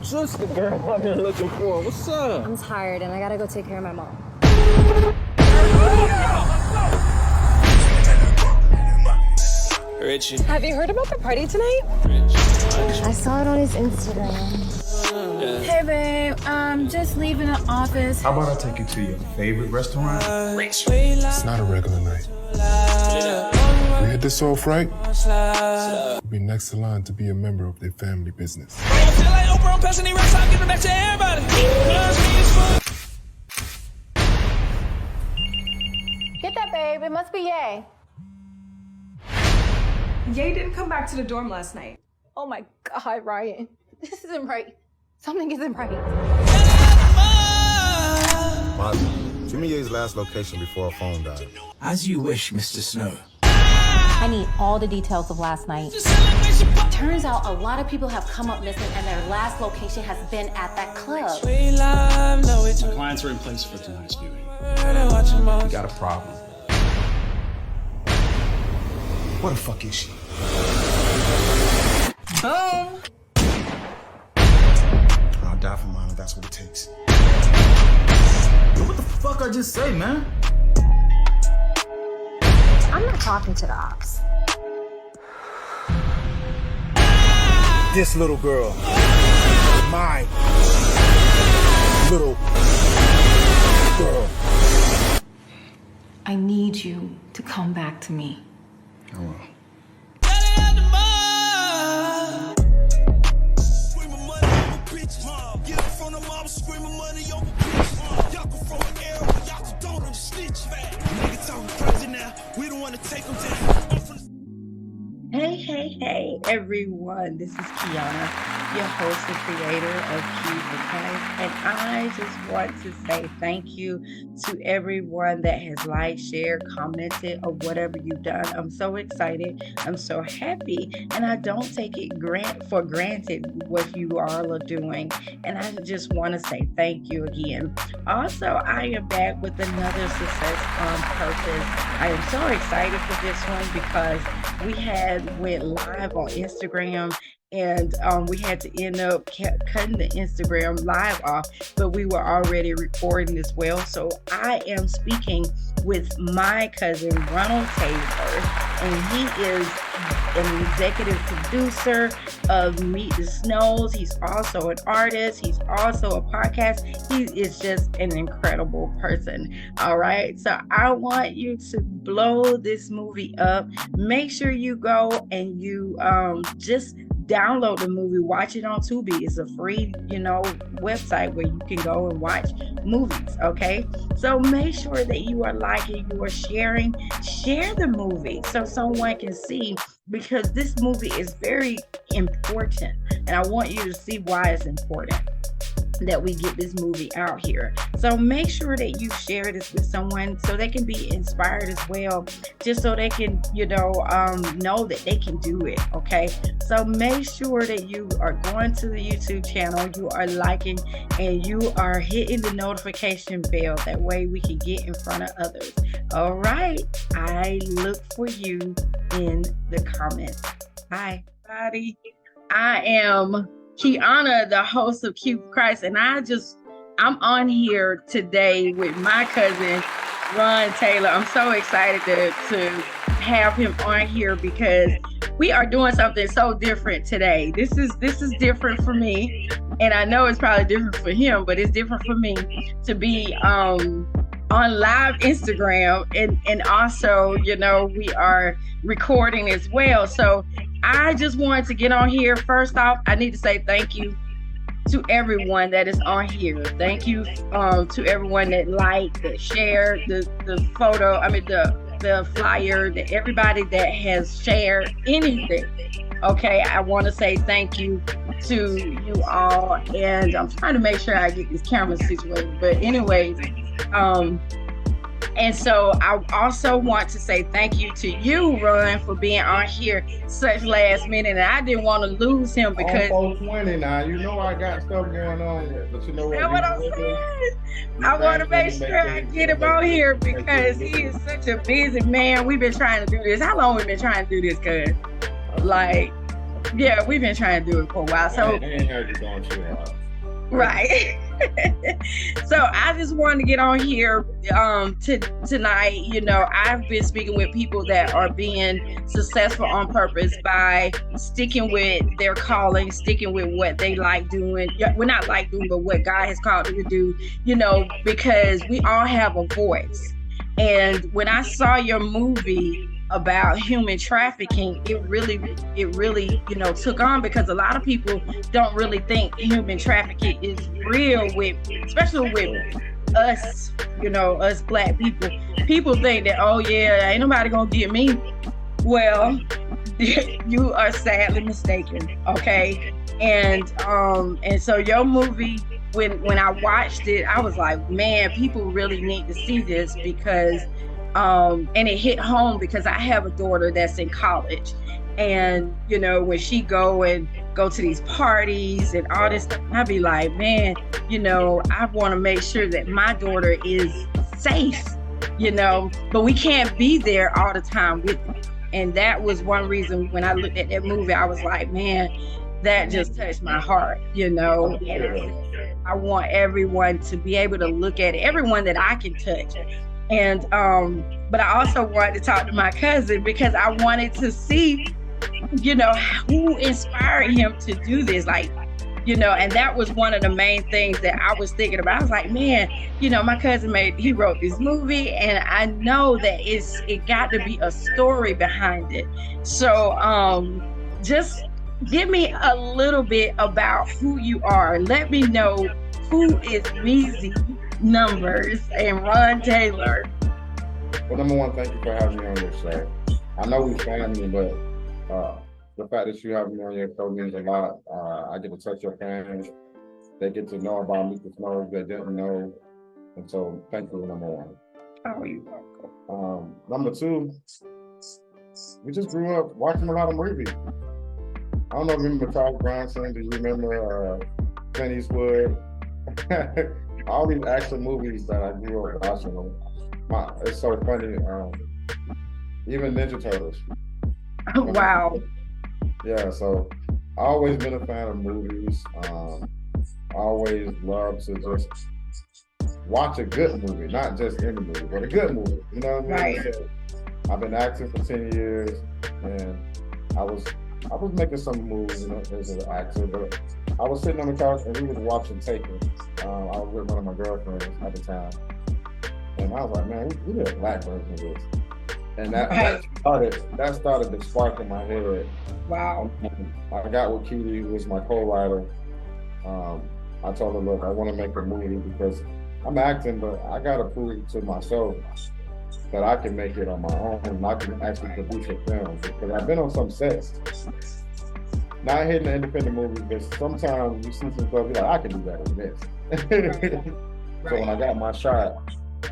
just the girl I've been looking for. What's up? I'm tired and I gotta go take care of my mom. Richie. Have you heard about the party tonight? I saw it on his Instagram. Hey babe, just leaving the office. How about I take you to your favorite restaurant? It's not a regular night. We hit this off right, we'll be next in line to be a member of their family business. Get that, babe. It must be Ye. Ye didn't come back to the dorm last night. Oh my God, Ryan. This isn't right. Something isn't right. Mozzie, give me Ye's last location before her phone died. As you wish, Mr. Snow. I need all the details of last night. Turns out a lot of people have come up missing and their last location has been at that club. My clients are in place for tonight's viewing. We got a problem. What the fuck is she? Boom! I'll die for mine if that's what it takes. Yo, what the fuck I just say, man? I'm not talking to the ops. This little girl. My little girl. I need you to come back to me. I will. Hey, everyone. This is Kiana, your host and creator of Cute with Christ. And I just want to say thank you to everyone that has liked, shared, commented, or whatever you've done. I'm so excited. I'm so happy. And I don't take it for granted what you all are doing. And I just want to say thank you again. Also, I am back with another Success on Purpose. I am so excited for this one because went live on Instagram and we had to end up cutting the Instagram live off, but we were already recording as well. So I am speaking with my cousin Ronald Taylor, and he is an executive producer of Meet the Snows. He's also an artist. He's also a podcast. He is just an incredible person. All right. So I want you to blow this movie up. Make sure you go and you just download the movie, watch it on Tubi. It's a free, website where you can go and watch movies, okay? So make sure that you are liking, you are sharing, share the movie so someone can see, because this movie is very important and I want you to see why it's important that we get this movie out here. So make sure that you share this with someone so they can be inspired as well, just so they can, know that they can do it, okay? So make sure that you are going to the YouTube channel, you are liking, and you are hitting the notification bell. That way we can get in front of others. All right, I look for you in the comments. Hi, everybody. I am Kiana, the host of Cute Christ, and I'm on here today with my cousin, Ron Taylor. I'm so excited to have him on here because we are doing something so different today. This is different for me, and I know it's probably different for him, but it's different for me to be on live Instagram, and also, we are recording as well. So I just wanted to get on here. First off, I need to say thank you to everyone that is on here. Thank you to everyone that liked, that shared the photo, the flyer, that everybody that has shared anything. Okay, I want to say thank you to you all, and I'm trying to make sure I get this camera situated. But anyways, and so I also want to say thank you to you, Ron, for being on here such last minute. And I didn't want to lose him because 420 now. You know I got stuff going on here, but you know what? That's what I'm saying. I want to make sure I get him on here because he is such a busy man. We've been trying to do this. How long we been trying to do this, cuz? Like, yeah, we've been trying to do it for a while. So I ain't heard you going too hard. Right. So I just wanted to get on here tonight. You know, I've been speaking with people that are being successful on purpose by sticking with their calling, sticking with what they like doing. Well, not like doing, but what God has called them to do, you know, because we all have a voice. And when I saw your movie about human trafficking, it really, you know, took on, because a lot of people don't really think human trafficking is real, with, especially with us, you know, us Black people. People think that, oh yeah, ain't nobody gonna get me. Well, you are sadly mistaken, okay? And so your movie, when I watched it, I was like, man, people really need to see this, because and it hit home because I have a daughter that's in college, and you know, when she go to these parties and all this stuff, I be like, man, you know, I want to make sure that my daughter is safe, you know, but we can't be there all the time with them. And that was one reason when I looked at that movie, I was like, man, that just touched my heart, you know. And I want everyone to be able to look at it, everyone that I can touch. And but I also wanted to talk to my cousin, because I wanted to see, you know, who inspired him to do this, like, you know. And that was one of the main things that I was thinking about. I was like, man, you know, my cousin he wrote this movie, and I know that it got to be a story behind it. So just give me a little bit about who you are. Let me know who is Meezynumbers and Ron Taylor. Well, number one, thank you for having me on your show. I know we family, but the fact that you have me on your show means a lot. I get to touch your fans. They get to know about Meezynumbers they didn't know. And so thank you, number one. Oh, you're welcome. Number two, we just grew up watching a lot of movies. I don't know if you remember Charles Bronson. Do you remember Clint Eastwood? All these action movies that I grew up watching. It's so funny. Even Ninja Turtles. Oh, wow. Yeah, so I always been a fan of movies. I always love to just watch a good movie, not just any movie, but a good movie. You know what I mean? Right. So I've been acting for 10 years, and I was making some moves, you know, as an actor, but I was sitting on the couch and we was watching Taken. I was with one of my girlfriends at the time, and I was like, man, we did a Black version of this. And that started the spark in my head. Wow. I got with Kitty, who was my co-writer. I told her, look, I want to make a movie because I'm acting, but I got to prove to myself that I can make it on my own and I can actually produce a film. Because I've been on some sets, not hitting the independent movies, but sometimes you see some stuff, you're like, I can do better than this. So when I got my shot,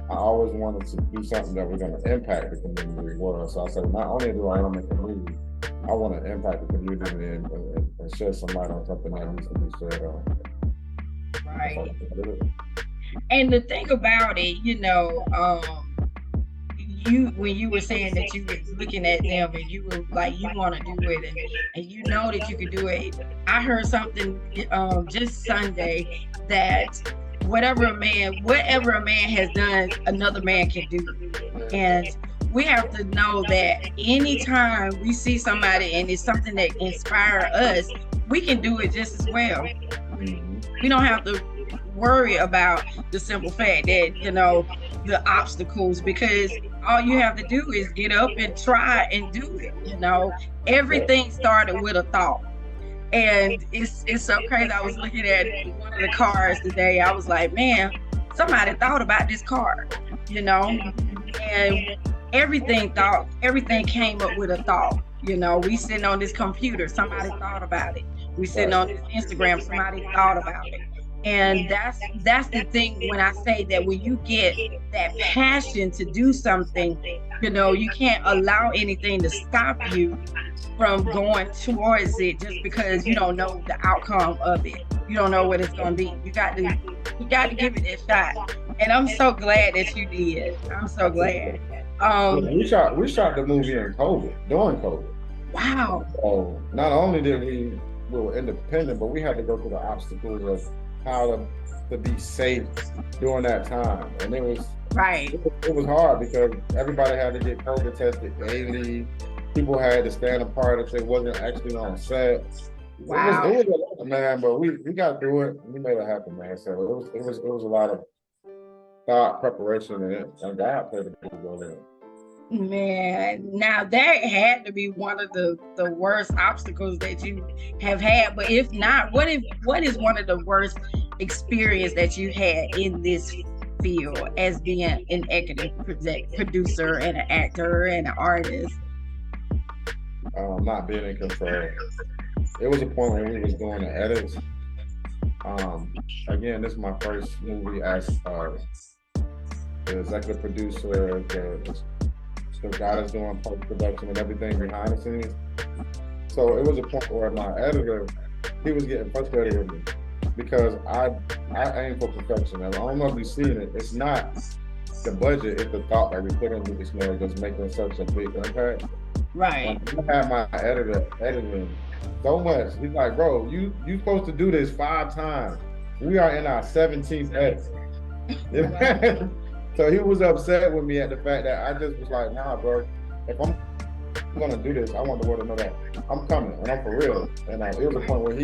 I always wanted to do something that was going to impact the community as well. So I said, not only do I want to make a movie, I want to impact the community and shed some light on something that needs to be shared on. Right. And the thing about it, you know, when you were saying that you were looking at them and you were like, you want to do it and you know that you could do it. I heard something just Sunday that whatever a man has done, another man can do. And we have to know that anytime we see somebody and it's something that inspires us, we can do it just as well. We don't have to worry about the simple fact that, you know, the obstacles, because all you have to do is get up and try and do it. You know, everything started with a thought. And it's so crazy. I was looking at one of the cars today. I was like, man, somebody thought about this car, you know, and everything came up with a thought. You know, we sitting on this computer, somebody thought about it. We sitting on this Instagram, somebody thought about it. And that's the thing when I say that when you get that passion to do something, you know, you can't allow anything to stop you from going towards it just because you don't know the outcome of it. You don't know what it's gonna be. You got to give it a shot. And I'm so glad that you did. I'm so glad. We shot the movie in COVID, during COVID. Wow. So not only did we were independent, but we had to go through the obstacles of how to be safe during that time. And it was Right. it was hard because everybody had to get COVID tested daily. People had to stand apart if they wasn't actually on set. Wow. It was a lot, man, but we got through it. We made it happen, man. So it was a lot of thought, preparation, and God played a big role in it. Man, now that had to be one of the worst obstacles that you have had. But if not, what is one of the worst experience that you had in this field as being an executive producer and an actor and an artist? Not being in control. It was a point when we was doing the edits. Again, this is my first movie as the executive producer, the guy that's doing post-production and everything behind the scenes. So it was a point where my editor, he was getting frustrated with me because I aim for perfection. And I don't know if you've seen it, it's not the budget, it's the thought that we put into this movie that's making such a big impact. Right. When I had my editor editing so much, he's like, bro, you supposed to do this 5 times. We are in our 17th edit. So he was upset with me at the fact that I just was like, nah, bro, if I'm gonna do this, I want the world to know that I'm coming and I'm for real. And it was a point where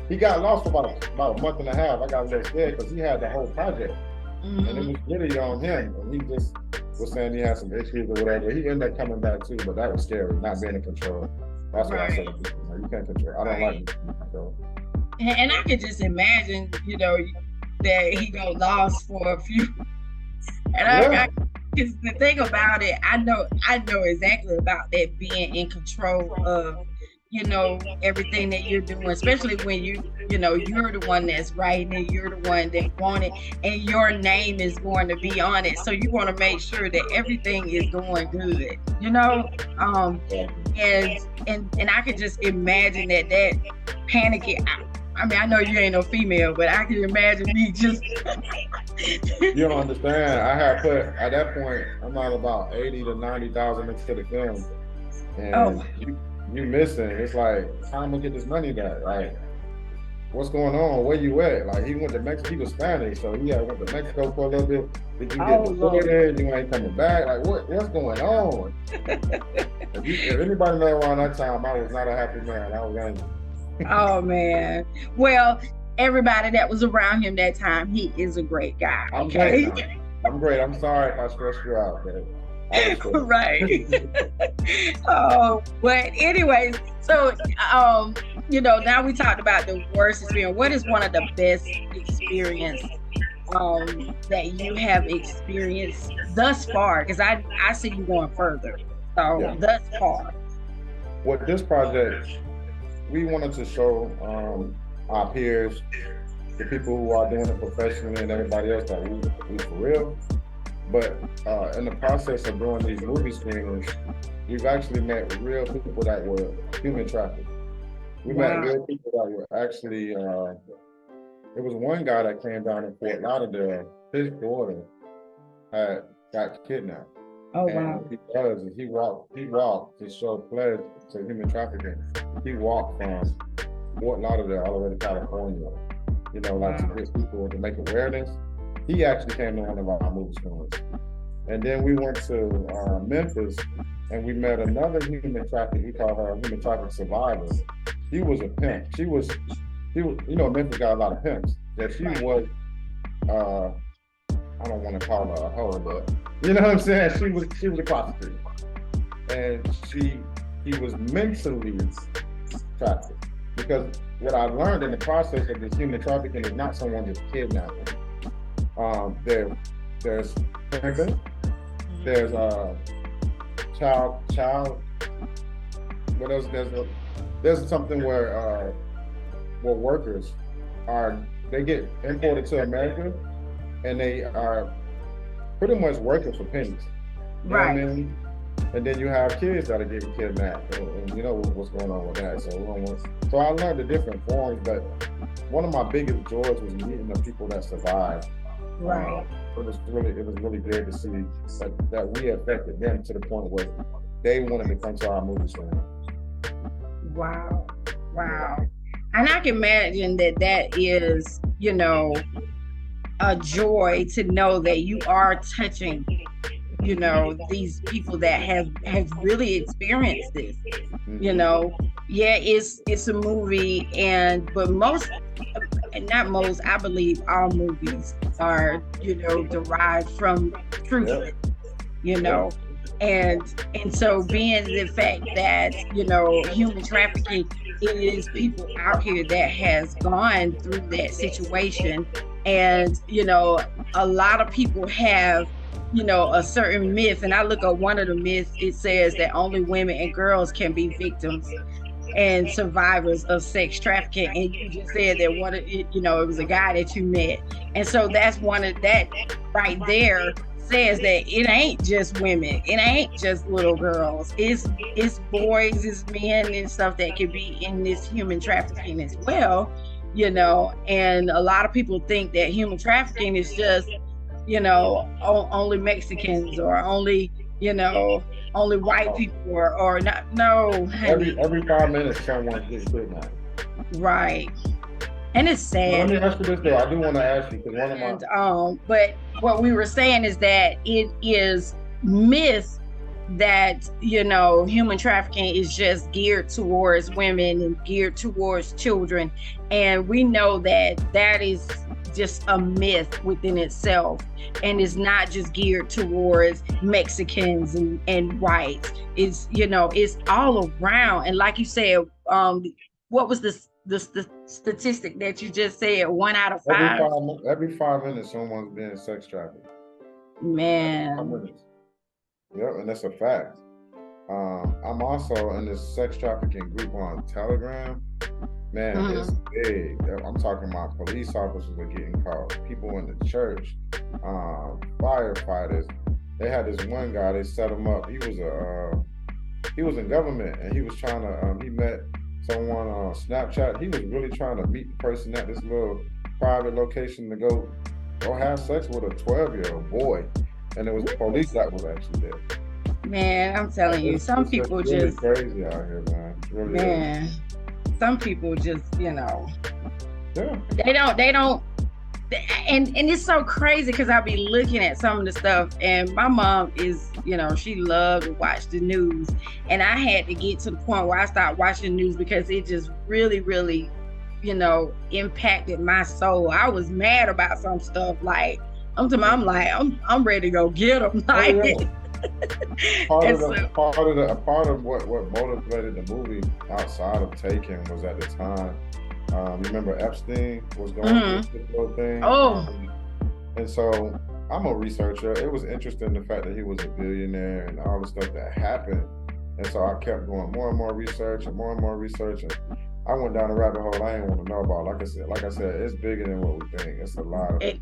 he got lost for about a month and a half. I got a little scared because he had the whole project. And it was really on him. And he just was saying he had some issues or whatever. He ended up coming back too, but that was scary, not being in control. That's what I said. You can't control. I don't like control. And I could just imagine, that he got lost for a few. And because the thing about it, I know exactly about that, being in control of, everything that you're doing, especially when you're the one that's writing and you're the one that want it and your name is going to be on it. So you want to make sure that everything is going good, and I could just imagine that panicking. I mean, I know you ain't no female, but I can imagine me just. You don't understand. I had put, at that point, I'm at about 80 to 90,000 into the film. And you missing. It's like, how am I gonna get this money back? Like, what's going on? Where you at? Like, he went to Mexico. He was Spanish, so he went to Mexico for a little bit. Did you get deported? You ain't coming back? Like, what's going on? If anybody know around that time, I was not a happy man. I was angry. Oh man. Well, everybody that was around him that time, he is a great guy. Okay. I'm great. I'm sorry if I stressed you out, but right. But anyways, so now we talked about the worst experience. What is one of the best experience that you have experienced thus far? Because I see you going further. So thus far. With this project, we wanted to show our peers, the people who are doing it professionally and everybody else that we for real. But in the process of doing these movie screenings, we've actually met real people that were human trafficked. We met real people that were actually, there was one guy that came down in Fort Lauderdale, his daughter got kidnapped. Oh, wow. He walked to show pledge to human trafficking. He walked from Fort Lauderdale all the way to California, to get people to make awareness. He actually came to one of our movie screenings. And then we went to Memphis and we met another human trafficker. We call her a human trafficking survivor. She was a pimp. She was, Memphis got a lot of pimps. That she was, I don't want to call her a hoe, but you know what I'm saying? She was a prostitute. And he was mentally trafficked. Because what I learned in the process of this human trafficking is not someone just kidnapping. There's pimping, there's child. What else? There's something where workers they get imported to America, and they are pretty much working for pennies. You know what I mean? And then you have kids that are getting kidnapped, and you know what's going on with that. So I learned the different forms, but one of my biggest joys was meeting the people that survived. Right. It was really good to see that we affected them to the point where they wanted to come to our movie screen. Wow. And I can imagine that is, you know, a joy to know that you are touching, you know, these people that have really experienced this. You know, yeah, it's a movie, but most, and not most, I believe all movies are, you know, derived from truth, you know. And so being the fact that, you know, human trafficking, it is people out here that has gone through that situation. And, you know, a lot of people have, you know, a certain myth. And I look at one of the myths, it says that only women and girls can be victims and survivors of sex trafficking. And you just said that one of it, you know, it was a guy that you met. And so that's one of that right there says that it ain't just women, it ain't just little girls, it's boys, it's men and stuff that could be in this human trafficking as well, you know. And a lot of people think that human trafficking is just, you know, only Mexicans or only, you know, only white people or not. No, honey. Every 5 minutes someone gets kidnapped. Right. And it's sad. Let me ask you this though. I do want to ask you because one of my but what we were saying is that it is myth that, you know, human trafficking is just geared towards women and geared towards children. And we know that that is just a myth within itself, and it's not just geared towards Mexicans and whites. It's, you know, it's all around. And like you said, what was the statistic that you just said? 1 out of 5. Every 5 minutes, someone's being sex trafficked. Man. Yep, and that's a fact. I'm also in this sex trafficking group on Telegram. Man, it's big. I'm talking about police officers are getting caught, people in the church, firefighters. They had this one guy, they set him up. He was in government, and he was trying to, he met someone on Snapchat. He was really trying to meet the person at this little private location to go have sex with a 12-year-old boy. And it was the police that was actually there. Man, I'm telling you, some people it's really just crazy out here, man. It really man. is. Some people just, you know, yeah. They don't, and it's so crazy because I be looking at some of the stuff, and my mom is, you know, she loved to watch the news, and I had to get to the point where I stopped watching the news because it just really, really, you know, impacted my soul. I was mad about some stuff, like I'm ready to go get them. Like, part of what motivated the movie outside of Taken was at the time. Remember Epstein was going through this little thing. And so I'm a researcher. It was interesting the fact that he was a billionaire and all the stuff that happened. And so I kept going more and more research and more and more research. And I went down a rabbit hole I didn't want to know about. Like I said, it's bigger than what we think. It's a lot of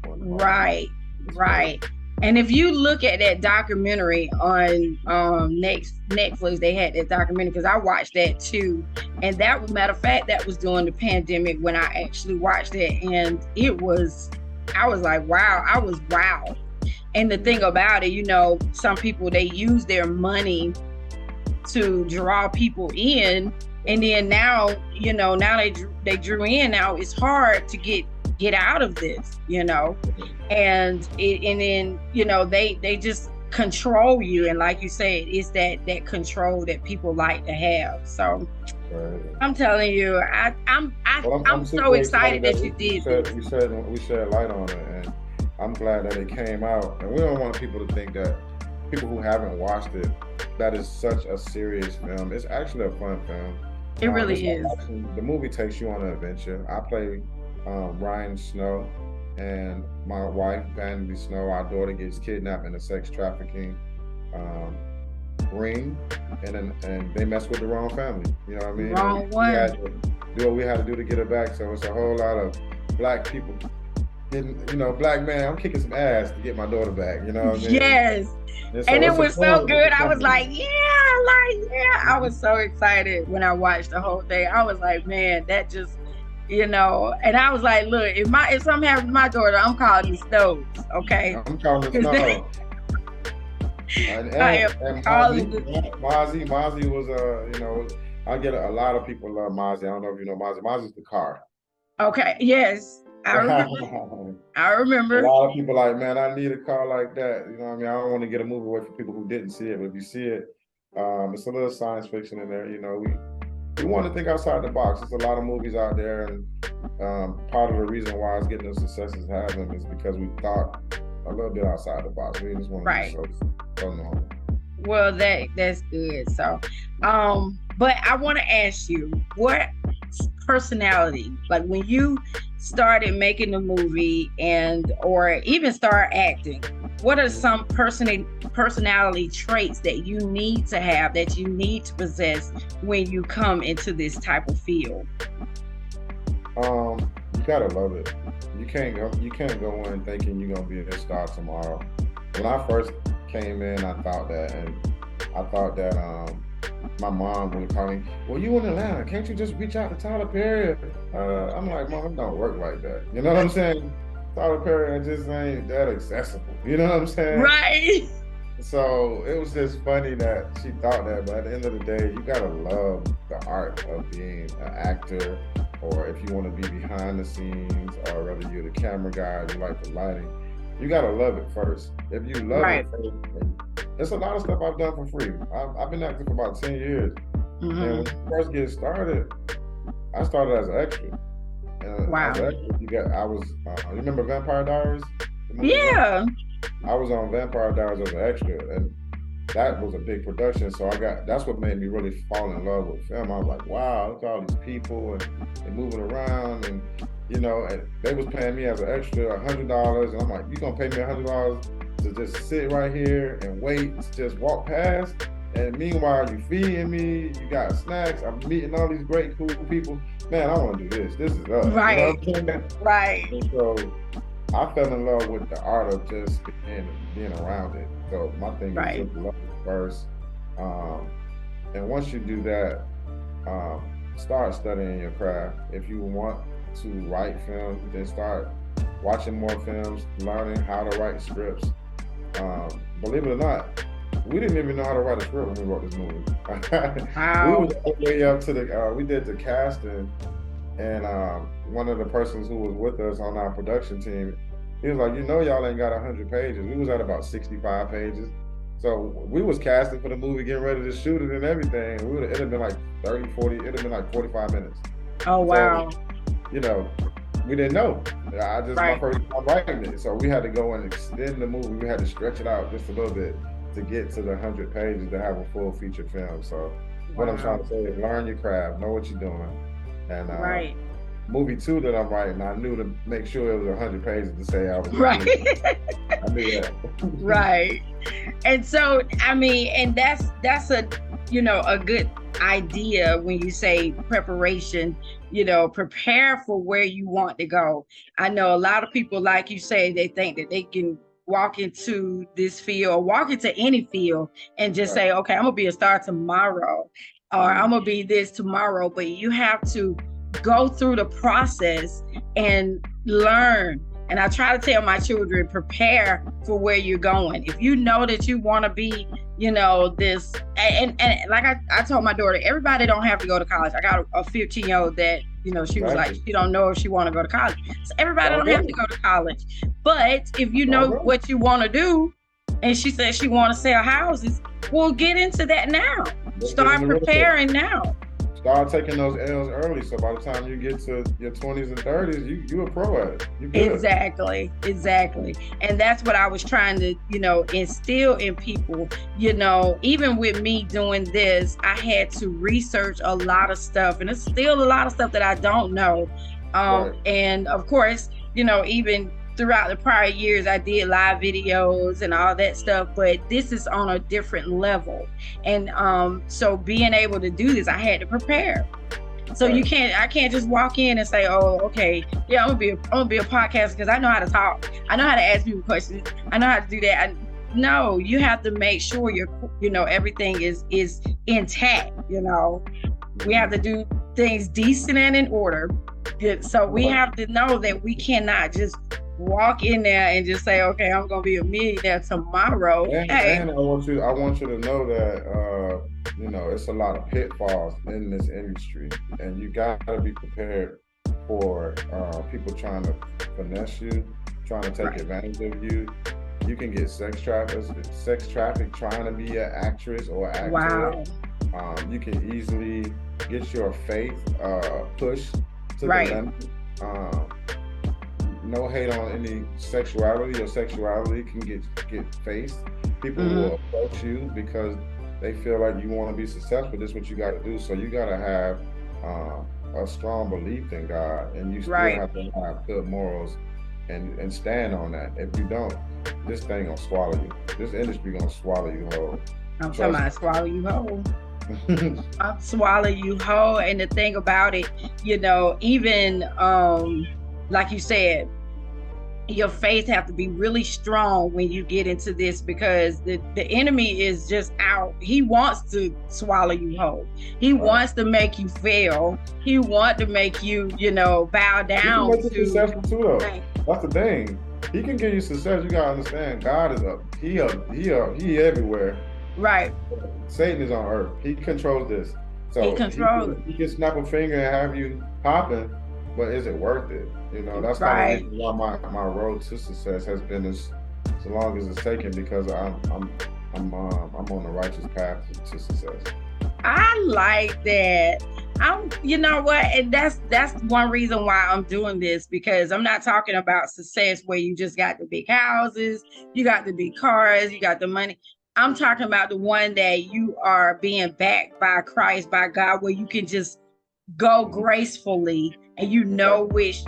right. And if you look at that documentary on Netflix, they had that documentary, because I watched that too. And that was, matter of fact, that was during the pandemic when I actually watched it. And I was like, wow, I was wow. And the thing about it, you know, some people, they use their money to draw people in. And then now, you know, now they drew in. Now it's hard to get out of this, you know, and then, you know, they just control you. And like you said, it's that control that people like to have. So I'm telling you, I'm so excited that you did this. We shed light on it, and I'm glad that it came out. And we don't want people to think that people who haven't watched it, that is such a serious film. It's actually a fun film. It really is. The movie takes you on an adventure. I play Ryan Snow, and my wife, Vanity Snow, our daughter gets kidnapped in a sex trafficking ring, and they mess with the wrong family. You know what I mean? Wrong one. We had to do what we had to do to get her back. So it's a whole lot of black people getting, you know, black man, I'm kicking some ass to get my daughter back. You know what I mean? Yes. And it was so good. I was like, yeah. I was so excited when I watched the whole thing. I was like, man, that just, you know, and I was like, look, if something happens to my daughter, I'm calling the Snows, okay? I'm calling the Snows. And Mozzie was, you know, I get a lot of people love Mozzie. I don't know if you know Mozzie. Mozzie's the car. Okay, yes. I remember. I remember. A lot of people like, man, I need a car like that. You know what I mean? I don't want to get a movie away from people who didn't see it, but if you see it, it's a little science fiction in there. You know, we want to think outside the box. There's a lot of movies out there, and part of the reason why it's getting the success it's having is because we thought a little bit outside the box. We just want to be so normal. Well, that's good. So, but I want to ask you, what personality, like when you started making the movie or even start acting, what are some personality traits that you need to have, that you need to possess when you come into this type of field? You gotta love it. You can't go in thinking you're gonna be a star tomorrow. When I first came in, I thought that my mom would call me, well, you in Atlanta, can't you just reach out to Tyler Perry? I'm like, Mom, it don't work like that. You know what I'm saying? Tyler Perry just ain't that accessible. You know what I'm saying? Right. So it was just funny that she thought that, but at the end of the day, you gotta love the art of being an actor, or if you want to be behind the scenes, or whether you're the camera guy, you like the lighting, you gotta love it first. If you love it first, there's a lot of stuff I've done for free. I've been acting for about 10 years. And when you first get started, I started as an extra. Wow. As an extra, you remember Vampire Diaries? Yeah. I was on Vampire Diaries as an extra, and that was a big production. So that's what made me really fall in love with film. I was like, wow, look at all these people and moving around, and you know, and they was paying me as an extra $100, and I'm like, you gonna pay me $100 to just sit right here and wait to just walk past? And meanwhile, you feeding me, you got snacks, I'm meeting all these great, cool people. Man, I want to do this. This is us. Right. You know what I'm saying? Right. And so I fell in love with the art of just being around it. So my thing is just love it first. And once you do that, start studying your craft. If you want to write films, then start watching more films, learning how to write scripts. Believe it or not, we didn't even know how to write a script when we wrote this movie. Wow. We was all the way up to we did the casting, and one of the persons who was with us on our production team, he was like, you know, y'all ain't got 100 pages. We was at about 65 pages. So we was casting for the movie, getting ready to shoot it and everything. It'd have been like 30, 40, it'd have been like 45 minutes. Oh, wow. So, you know, we didn't know. My first time writing it. So we had to go and extend the movie. We had to stretch it out just a little bit to get to the 100 pages to have a full feature film. So what I'm trying to say is learn your craft, know what you're doing. And movie 2 that I'm writing, I knew to make sure it was 100 pages to say I was right. I knew that. Right. And so, I mean, and that's a, you know, a good idea when you say preparation, you know, prepare for where you want to go. I know a lot of people, like you say, they think that they can walk into this field or walk into any field and just say, okay, I'm gonna be a star tomorrow, or I'm gonna be this tomorrow. But you have to go through the process and learn. And I try to tell my children, prepare for where you're going. If you know that you want to be, you know, this, and like I told my daughter, everybody don't have to go to college. I got a 15-year-old that, you know, she was like, she don't know if she want to go to college. So everybody don't have to go to college. But if you know what you want to do, and she said she want to sell houses, well, get into that now. Start preparing now. Start taking those L's early, so by the time you get to your 20s and 30s, you a pro at it. You good. Exactly. And that's what I was trying to, you know, instill in people. You know, even with me doing this, I had to research a lot of stuff, and it's still a lot of stuff that I don't know. And of course, you know, even throughout the prior years, I did live videos and all that stuff, but this is on a different level. And so being able to do this, I had to prepare. So I can't just walk in and say, oh, okay, yeah, I'm gonna be a podcaster because I know how to talk. I know how to ask people questions. I know how to do that. No, you have to make sure you know, everything is intact. You know, we have to do things decent and in order. So we have to know that we cannot just walk in there and just say, okay, I'm gonna be a millionaire tomorrow. And I want you to know that you know, it's a lot of pitfalls in this industry, and you gotta be prepared for people trying to finesse you, trying to take advantage of you. You can get sex trafficked trying to be an actress or actor. Wow. You can easily get your faith pushed to the limit. No hate on any sexuality. Your sexuality can get faced. People will approach you because they feel like you want to be successful. This is what you got to do. So you got to have a strong belief in God, and you still have to have good morals and stand on that. If you don't, this thing gonna swallow you. This industry gonna swallow you whole. I'm talking about swallow you whole. I'll swallow you whole. And the thing about it, you know, even like you said, your faith have to be really strong when you get into this, because the enemy is just out. He wants to swallow you whole. He wants to make you fail. He wants to make you, you know, bow down. He can make you successful too, though. That's the thing. He can give you success. You gotta understand, God is up. He everywhere. Right. Satan is on earth. He controls this. So he controls it. He can snap a finger and have you popping, but is it worth it? You know, that's kind of why my road to success has been as long as it's taken, because I'm on the righteous path to success. I like that. You know what? And that's one reason why I'm doing this, because I'm not talking about success where you just got the big houses, you got the big cars, you got the money. I'm talking about the one that you are being backed by Christ, by God, where you can just go gracefully and you know which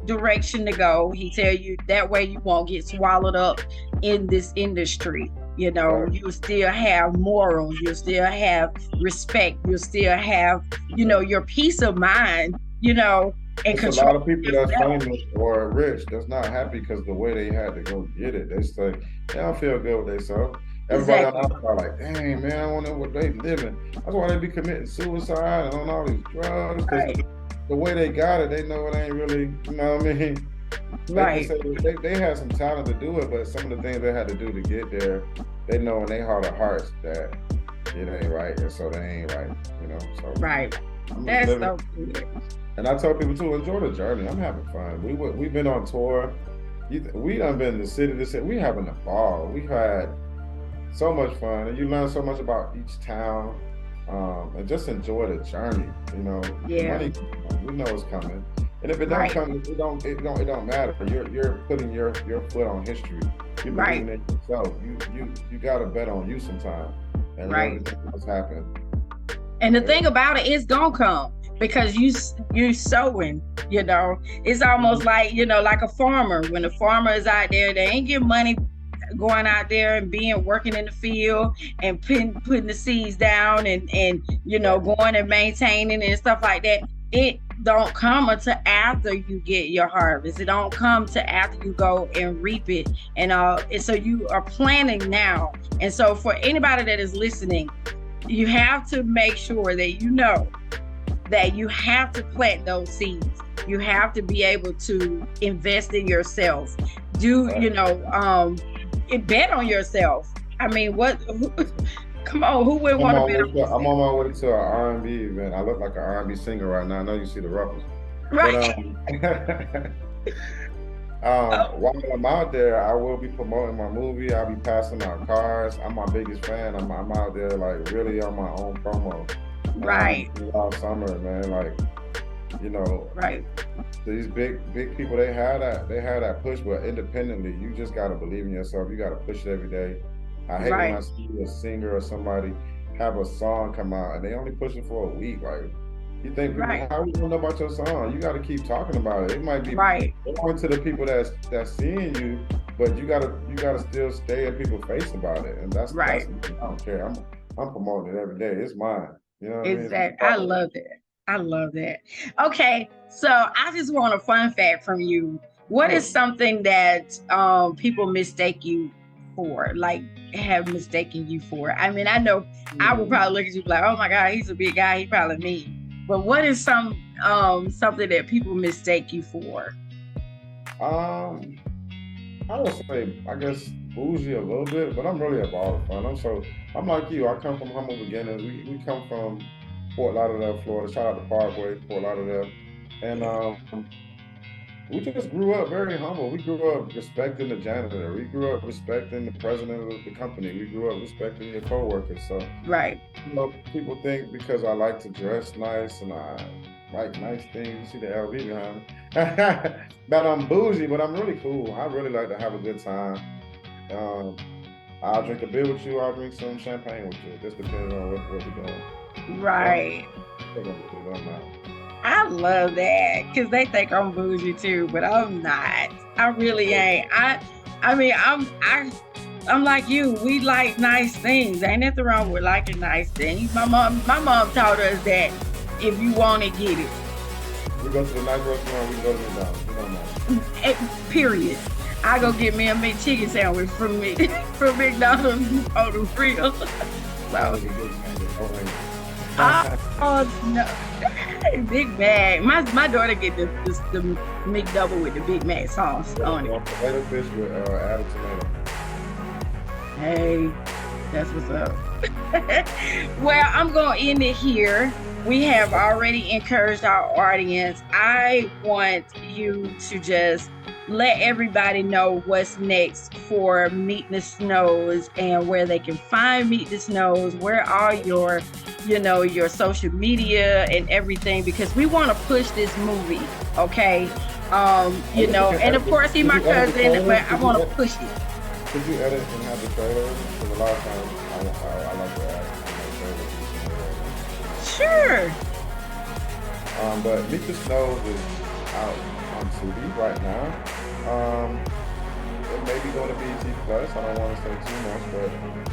direction to go. He tell you that way you won't get swallowed up in this industry. You know, you still have morals, you still have respect, you still have, you know, your peace of mind, you know, and There's a lot of people that's famous or rich that's not happy because the way they had to go get it. They say they don't feel good with themselves. Everybody on the outside like, dang man, I want to know what they living. That's why they be committing suicide and on all these drugs, because the way they got it, they know it ain't really, you know what I mean? They had some talent to do it, but some of the things they had to do to get there, they know in their heart of hearts that it ain't right, and so they ain't right, you know. So that's so good. And I tell people to enjoy the journey. I'm having fun. We've been on tour. We done been to city to city. We having a ball. We've had so much fun, and you learn so much about each town, and just enjoy the journey. You know, money, we know it's coming. And if it don't come, it don't matter. You're putting your foot on history. You're believing in yourself. You gotta bet on you sometime. And everything else happen. And the thing about it, it's gonna come, because you sowing. You know, it's almost like, you know, like a farmer. When a farmer is out there, they ain't getting money going out there and working in the field and putting the seeds down and you know, going and maintaining and stuff like that. It don't come until after you get your harvest. It don't come to after you go and reap it and so you are planning now. And so for anybody that is listening, you have to make sure that you know that you have to plant those seeds. You have to be able to invest in yourself. You know, bet on yourself. I mean, come on, who would want to bet on yourself? I'm on my way to an R&B event. I look like an R&B singer right now. I know you see the ruffles. Right. But, while I'm out there, I will be promoting my movie. I'll be passing out cars. I'm my biggest fan. I'm out there like really on my own promo. All summer, man. Like, you know, these big people, they had that push, but independently, you just gotta believe in yourself. You gotta push it every day. I hate when I see a singer or somebody have a song come out and they only push it for a week. Like, you think, how we gonna know about your song? You gotta keep talking about it. It might be going to the people that's seeing you, but you gotta still stay in people's face about it. And that's I don't care. I'm promoting it every day. It's mine. You know what I mean? I love that. I love that. Okay, so I just want a fun fact from you. What is something that people mistake you for, like have mistaken you for? I mean, I know I would probably look at you like, oh my God, he's a big guy, he probably me. But what is something that people mistake you for? I would say, I guess, bougie a little bit, but I'm really a ball of fun. I'm like you. I come from humble beginnings. We come from Fort Lauderdale, Florida. Shout out to Parkway, Fort Lauderdale, and we just grew up very humble. We grew up respecting the janitor. We grew up respecting the president of the company. We grew up respecting your coworkers. So, right. You know, people think because I like to dress nice and I like nice things. You see the LV behind me. That I'm bougie, but I'm really cool. I really like to have a good time. I'll drink a beer with you. I'll drink some champagne with you. It just depends on what we're doing. Right. I love that because they think I'm bougie too, but I'm not. I really ain't. I mean, I'm like you. We like nice things. Ain't nothing wrong with liking nice things. My mom taught us that if you want it, get it. We go to the nice restaurant. We go to McDonald's. We don't know. Period. I go get me a McChicken sandwich from McDonald's on the real. So. Oh no, Big Mac. My daughter get the McDouble with the Big Mac sauce on it. Potato fish with added tomato. Hey, that's what's up. Well, I'm gonna end it here. We have already encouraged our audience. I want you to just let everybody know what's next for Meet the Snows and where they can find Meet the Snows. Where are your social media and everything, because we want to push this movie, okay? And of course he's my cousin, but I want to push it. Could you edit and have the trailer? Because a lot of times I like to add Sure. But Meet the Snows is out on TV right now. It may be going to BET Plus. I don't want to say too much, but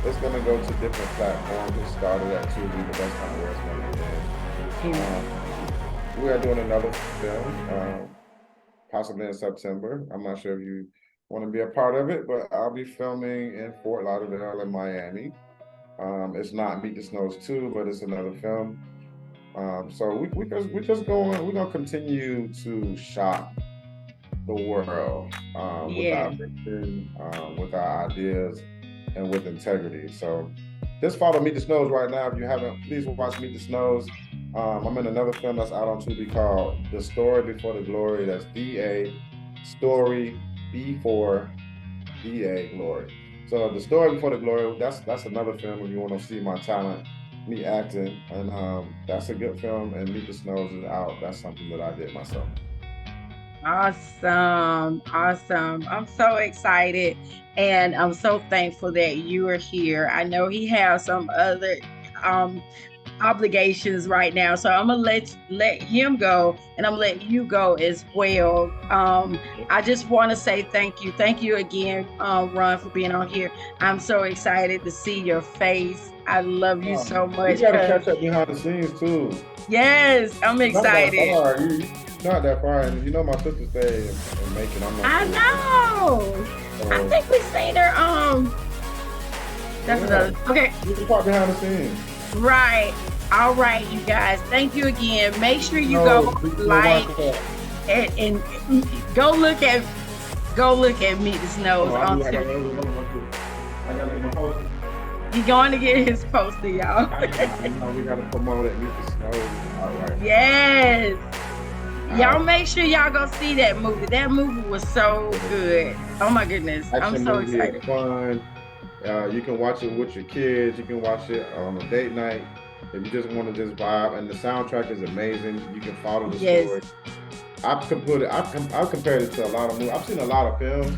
it's going to go to different platforms. It started at Tubi, but that's not where it's going to end. We are doing another film, possibly in September. I'm not sure if you want to be a part of it, but I'll be filming in Fort Lauderdale and Miami. It's not Meet the Snows 2, but it's another film. So we're just going. We're gonna continue to shock the world with our vision, with our ideas, and with integrity. So just follow Meet the Snows right now. If you haven't, please watch Meet the Snows. I'm in another film that's out on Tubi called The Story Before the Glory. That's DA Story Before DA Glory. So The Story Before the Glory. That's another film if you want to see my talent, me acting, and that's a good film. And Meet the Snows is out. That's something that I did myself. Awesome. I'm so excited, and I'm so thankful that you are here. I know he has some other obligations right now, so I'm gonna let him go, and I'm letting you go as well. I just want to say thank you again, Ron, for being on here. I'm so excited to see your face. I love you so much. You gotta catch up behind the scenes too. Yes, I'm excited. Not that far, and you know my sister stayed in Macon. I know. I think we seen her. That's another. Okay. You can talk behind the scenes. Right. All right, you guys. Thank you again. Make sure you go like and go look at Meet the Snows on Twitter. You're going to get his poster, y'all. We gotta promote it. Meet the Snows. All right. Yes. Y'all make sure y'all go see that movie. That movie was so good. Oh my goodness. I'm so excited. It's fun. You can watch it with your kids. You can watch it on a date night. If you just want to just vibe, and the soundtrack is amazing. You can follow the story. I've compared it to a lot of movies. I've seen a lot of films,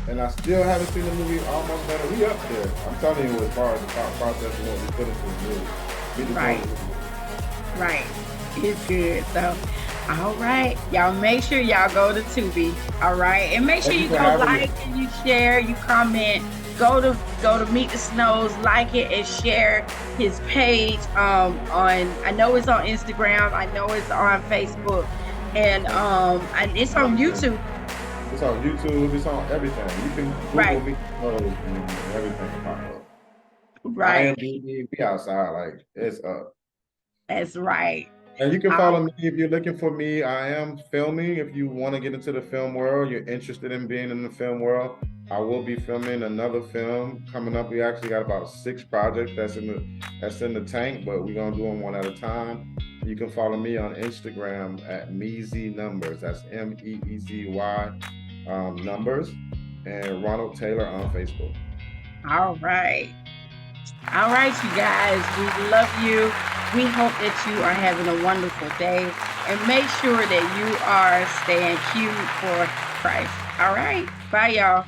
and I still haven't seen the movie almost better. We up there. I'm telling you, as far as the thought process and what we put into the movie. Right. It's good. So, all right. Y'all make sure y'all go to Tubi. All right. And make sure you go like and you share, you comment. Go to Meet the Snows, like it and share his page I know it's on Instagram, I know it's on Facebook, and it's on YouTube. It's on YouTube, it's on everything. You can Google Meet the Snows and everything will pop up. Right. IMDb, we outside, like it's up. That's right. And you can follow me if you're looking for me. I am filming. If you want to get into the film world, you're interested in being in the film world, I will be filming another film coming up. We actually got about 6 projects that's in the tank, but we're gonna do them one at a time. You can follow me on Instagram at Meezynumbers. That's MEEZY numbers, and Ronald Taylor on Facebook. All right. All right, you guys, we love you. We hope that you are having a wonderful day, and make sure that you are staying cute for Christ. All right. Bye, y'all.